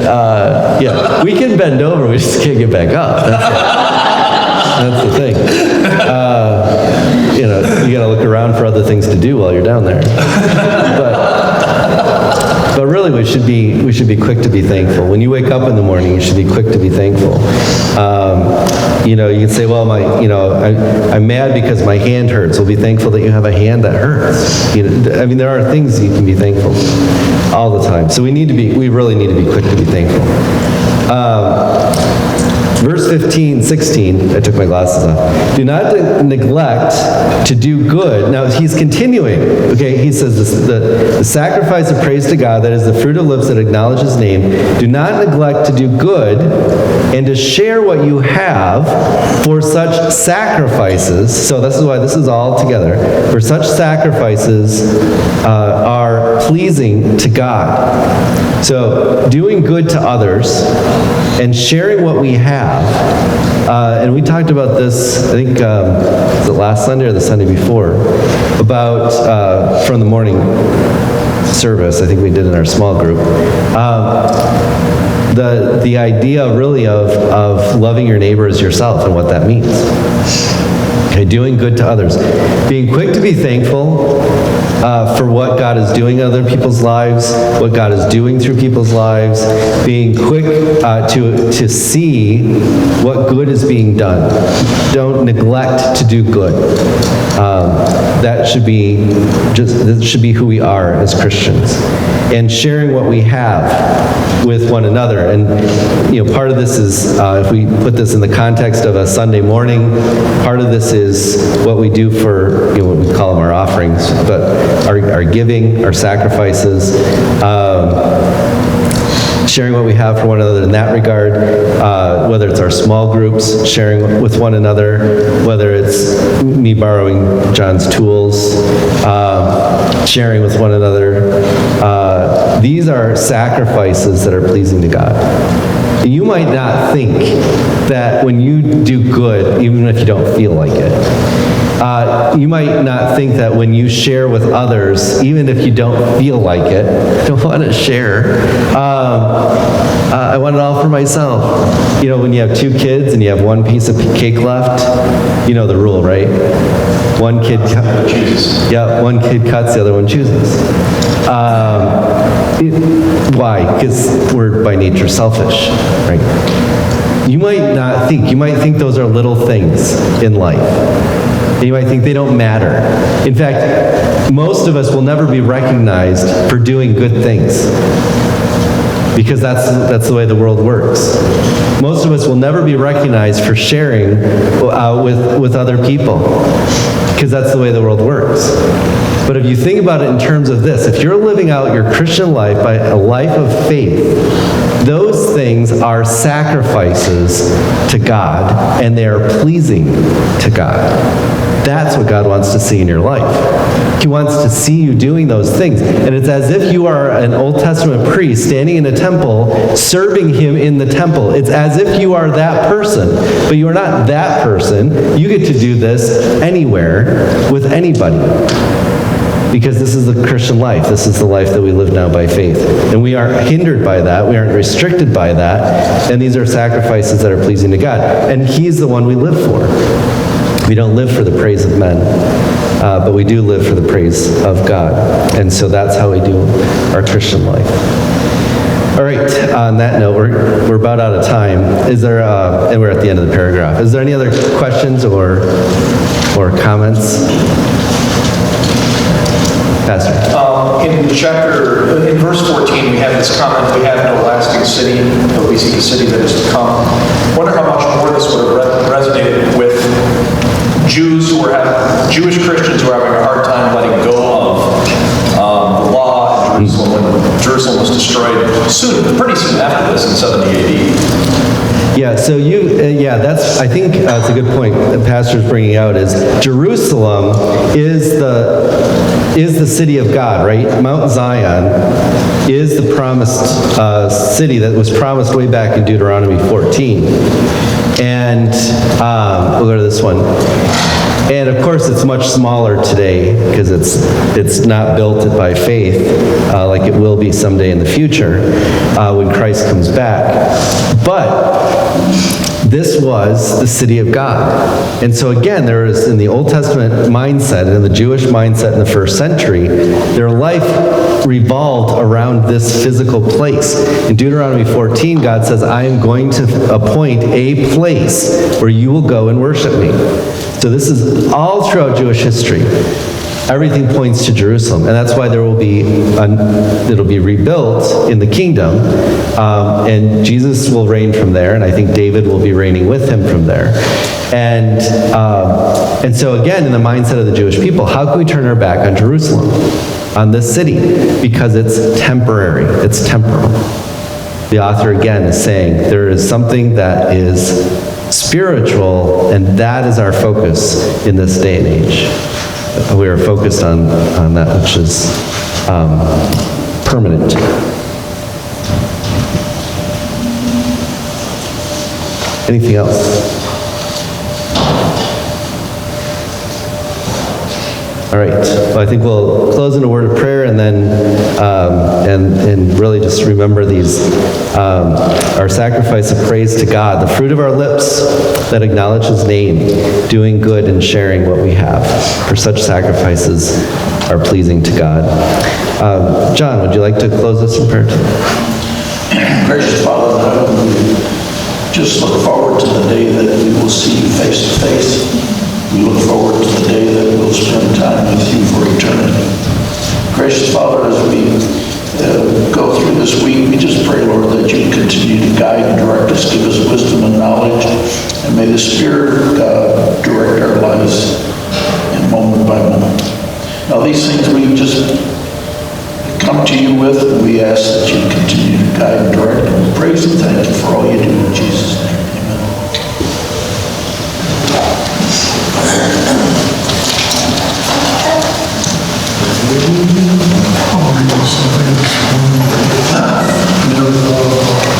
Yeah, we can bend over, we just can't get back up. That's the thing. You got to look around for other things to do while you're down there. But really, we should be quick to be thankful. When you wake up in the morning, you should be quick to be thankful. You can say, well, I'm mad because my hand hurts. Well, be thankful that you have a hand that hurts. There are things you can be thankful all the time. So we really need to be quick to be thankful. Verse 15, 16, I took my glasses off. Do not neglect to do good. Now, he's continuing. Okay, he says the sacrifice of praise to God, that is the fruit of lips that acknowledge his name. Do not neglect to do good and to share what you have for such sacrifices. So this is why this is all together. For such sacrifices are pleasing to God. So doing good to others and sharing what we have. And we talked about this, I think, was it last Sunday or the Sunday before, about from the morning service, I think we did in our small group, the idea really of loving your neighbor as yourself and what that means. Okay, doing good to others. Being quick to be thankful for what God is doing in other people's lives, what God is doing through people's lives, being quick to see what good is being done. Don't neglect to do good. That should be who we are as Christians. And sharing what we have with one another. And part of this is, if we put this in the context of a Sunday morning, part of this is what we do for, what we call them our offerings, but our giving, our sacrifices, sharing what we have for one another in that regard, whether it's our small groups, sharing with one another, whether it's me borrowing John's tools, sharing with one another. These are sacrifices that are pleasing to God. You might not think that when you do good, even if you don't feel like it, you might not think that when you share with others, even if you don't feel like it, don't want to share, I want it all for myself. When you have two kids and you have one piece of cake left, you know the rule, right? One kid chooses. Yeah, one kid cuts, the other one chooses. Why? Because we're by nature selfish, right? You might think those are little things in life. And you might think they don't matter. In fact, most of us will never be recognized for doing good things, because that's the way the world works. Most of us will never be recognized for sharing with other people, because that's the way the world works. But if you think about it in terms of this, if you're living out your Christian life by a life of faith, those things are sacrifices to God, and they are pleasing to God. That's what God wants to see in your life. He wants to see you doing those things. And it's as if you are an Old Testament priest standing in a temple, serving him in the temple. It's as if you are that person, but you are not that person. You get to do this anywhere with anybody. Because this is the Christian life. This is the life that we live now by faith. And we aren't hindered by that. We aren't restricted by that. And these are sacrifices that are pleasing to God. And he's the one we live for. We don't live for the praise of men, but we do live for the praise of God. And so that's how we do our Christian life. All right, on that note, we're about out of time. Is there, and we're at the end of the paragraph. Is there any other questions or comments? Pastor. In verse 14, we have this comment, we have no lasting city, but we seek a city that is to come. I wonder how much more this would have resonated with Jewish Christians who are having a hard time letting go of the law in Jerusalem when Jerusalem was destroyed pretty soon after this in 70 AD. Yeah, so I think that's a good point the pastor's bringing out, is Jerusalem is the city of God, right? Mount Zion is the promised city that was promised way back in Deuteronomy 14. And we'll go to this one. And of course, it's much smaller today because it's not built by faith like it will be someday in the future when Christ comes back. But this was the city of God. And so again, there is in the Old Testament mindset and in the Jewish mindset in the first century, their life revolved around this physical place. In Deuteronomy 14, God says, I am going to appoint a place where you will go and worship me. So this is all throughout Jewish history. Everything points to Jerusalem, and that's why there will be it'll be rebuilt in the kingdom, and Jesus will reign from there, and I think David will be reigning with him from there. And so again, in the mindset of the Jewish people, how can we turn our back on Jerusalem, on this city? Because it's temporary, it's temporal. The author again is saying there is something that is spiritual, and that is our focus in this day and age. We are focused on that which is permanent. Anything else? All right. Well, I think we'll close in a word of prayer, and then and really just remember these our sacrifice of praise to God, the fruit of our lips that acknowledge His name, doing good and sharing what we have. For such sacrifices are pleasing to God. John, would you like to close us in prayer? Gracious Father, we just look forward to the day that we will see you face to face. We look forward to the day that we'll spend time with you for eternity. Gracious Father, as we go through this week, we just pray, Lord, that you continue to guide and direct us, give us wisdom and knowledge, and may the Spirit of God direct our lives in moment by moment. Now, these things we just come to you with, and we ask that you continue to guide and direct, and we praise and thank you for all you do in Jesus' name. Amen.